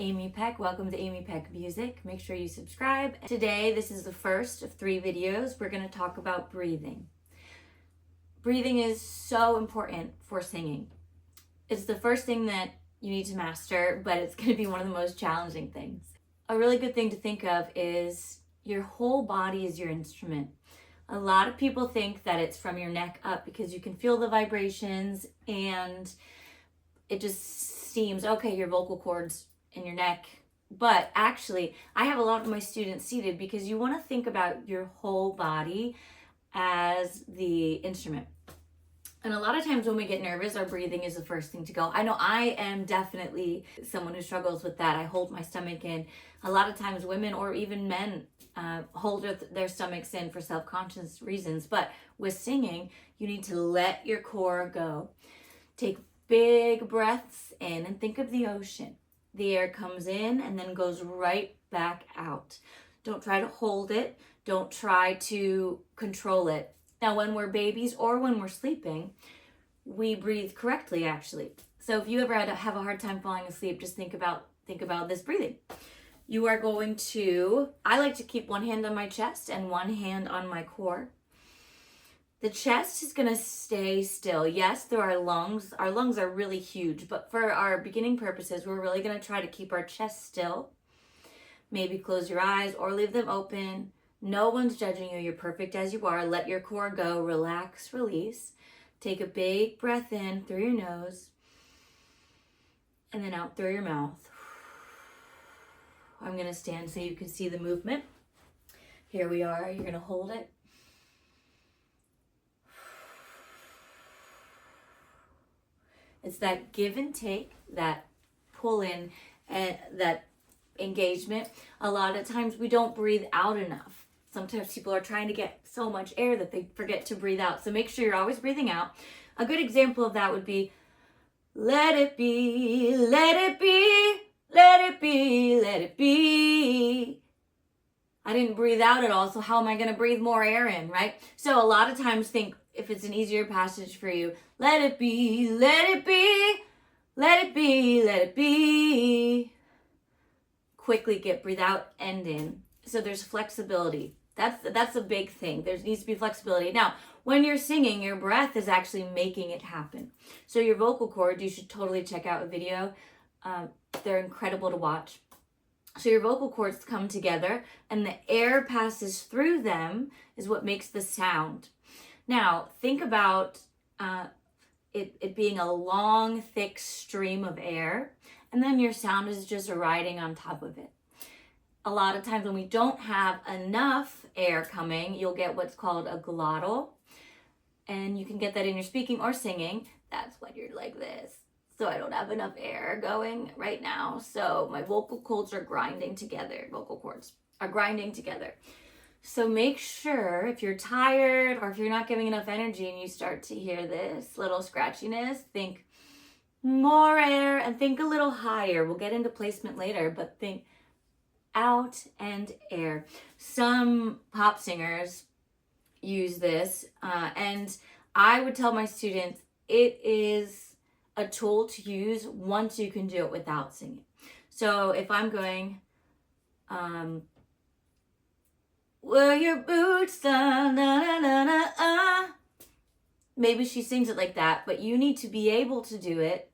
Amy Peck. Welcome to Amy Peck Music. Make sure you subscribe. Today, this is the first of 3 videos. We're going to talk about breathing. Breathing is so important for singing. It's the first thing that you need to master, but it's going to be one of the most challenging things. A really good thing to think of is your whole body is your instrument. A lot of people think that it's from your neck up because you can feel the vibrations and it just seems, okay, your vocal cords in your neck. But actually, I have a lot of my students seated because you want to think about your whole body as the instrument. And a lot of times when we get nervous, our breathing is the first thing to go. I know I am definitely someone who struggles with that. I hold my stomach in. A lot of times women or even men hold their stomachs in for self-conscious reasons. But with singing, you need to let your core go. Take big breaths in and think of the ocean. The air comes in and then goes right back out. Don't try to hold it. Don't try to control it. Now, when we're babies or when we're sleeping, we breathe correctly, actually. So if you ever have a hard time falling asleep, just think about this breathing. You are going to, I like to keep one hand on my chest and one hand on my core. The chest is going to stay still. Yes, there are lungs. Our lungs are really huge, but for our beginning purposes, we're really going to try to keep our chest still. Maybe close your eyes or leave them open. No one's judging you. You're perfect as you are. Let your core go. Relax, release. Take a big breath in through your nose and then out through your mouth. I'm going to stand so you can see the movement. Here we are. You're going to hold it. It's that give and take, that pull in, and that engagement. A lot of times we don't breathe out enough. Sometimes people are trying to get so much air that they forget to breathe out. So make sure you're always breathing out. A good example of that would be, let it be, let it be, let it be, let it be. I didn't breathe out at all, so how am I going to breathe more air in, right? So a lot of times think, if it's an easier passage for you, let it be, let it be, let it be, let it be. Quickly breathe out and in. So there's flexibility. That's a big thing. There needs to be flexibility. Now, when you're singing, your breath is actually making it happen. So your vocal cords, you should totally check out a video. They're incredible to watch. So your vocal cords come together and the air passes through them is what makes the sound. Now, think about it being a long, thick stream of air, and then your sound is just riding on top of it. A lot of times when we don't have enough air coming, you'll get what's called a glottal, and you can get that in your speaking or singing. That's when you're like this. So I don't have enough air going right now, so my vocal cords are grinding together. Vocal cords are grinding together. So make sure if you're tired or if you're not giving enough energy and you start to hear this little scratchiness, think more air and think a little higher. We'll get into placement later, but think out and air. Some pop singers use this, and I would tell my students it is a tool to use once you can do it without singing. So if I'm going, were your boots done? Na, na, na, na, maybe she sings it like that, but you need to be able to do it.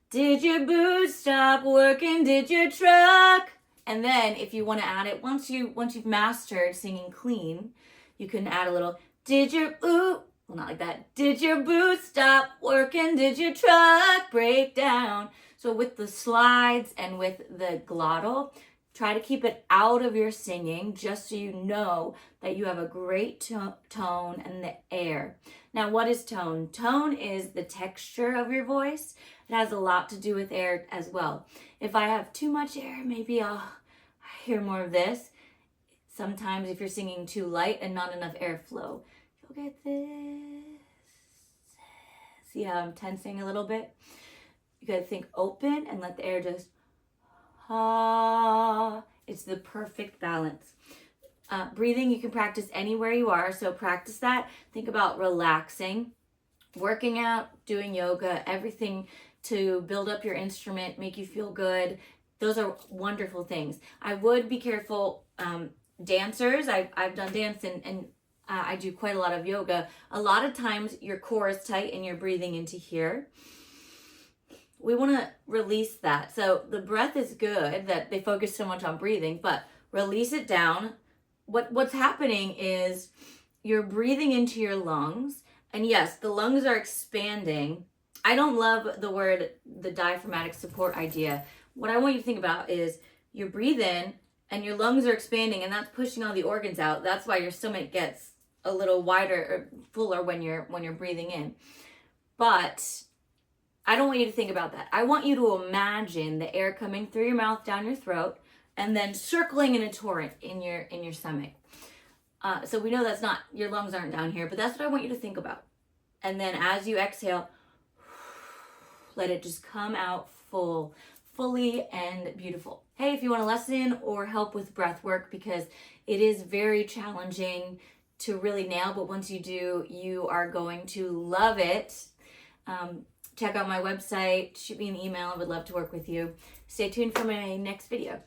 Did your boots stop working? Did your truck? And then if you want to add it, once you've mastered singing clean, you can add a little, well, not like that. Did your boots stop working? Did your truck break down? So with the slides and with the glottal, try to keep it out of your singing just so you know that you have a great tone and the air. Now, what is tone? Tone is the texture of your voice. It has a lot to do with air as well. If I have too much air, maybe I'll hear more of this. Sometimes if you're singing too light and not enough airflow, you'll get this. See how I'm tensing a little bit? You gotta think open and let the air just it's the perfect balance. Breathing, you can practice anywhere you are, so practice that. Think about relaxing, working out, doing yoga, everything to build up your instrument, make you feel good. Those are wonderful things. I would be careful. Dancers, I've done dance and I do quite a lot of yoga. A lot of times your core is tight and you're breathing into here. We want to release that. So the breath is good that they focus so much on breathing, but release it down. What's happening is you're breathing into your lungs, and yes, the lungs are expanding. I don't love the diaphragmatic support idea. What I want you to think about is you breathe in and your lungs are expanding, and that's pushing all the organs out. That's why your stomach gets a little wider or fuller when you're breathing in. But I don't want you to think about that. I want you to imagine the air coming through your mouth down your throat and then circling in a torrent in your stomach. So we know that's not, your lungs aren't down here, but that's what I want you to think about. And then as you exhale, let it just come out fully and beautiful. Hey, if you want a lesson or help with breath work, because it is very challenging to really nail, but once you do, you are going to love it. Check out my website, shoot me an email. I would love to work with you. Stay tuned for my next video.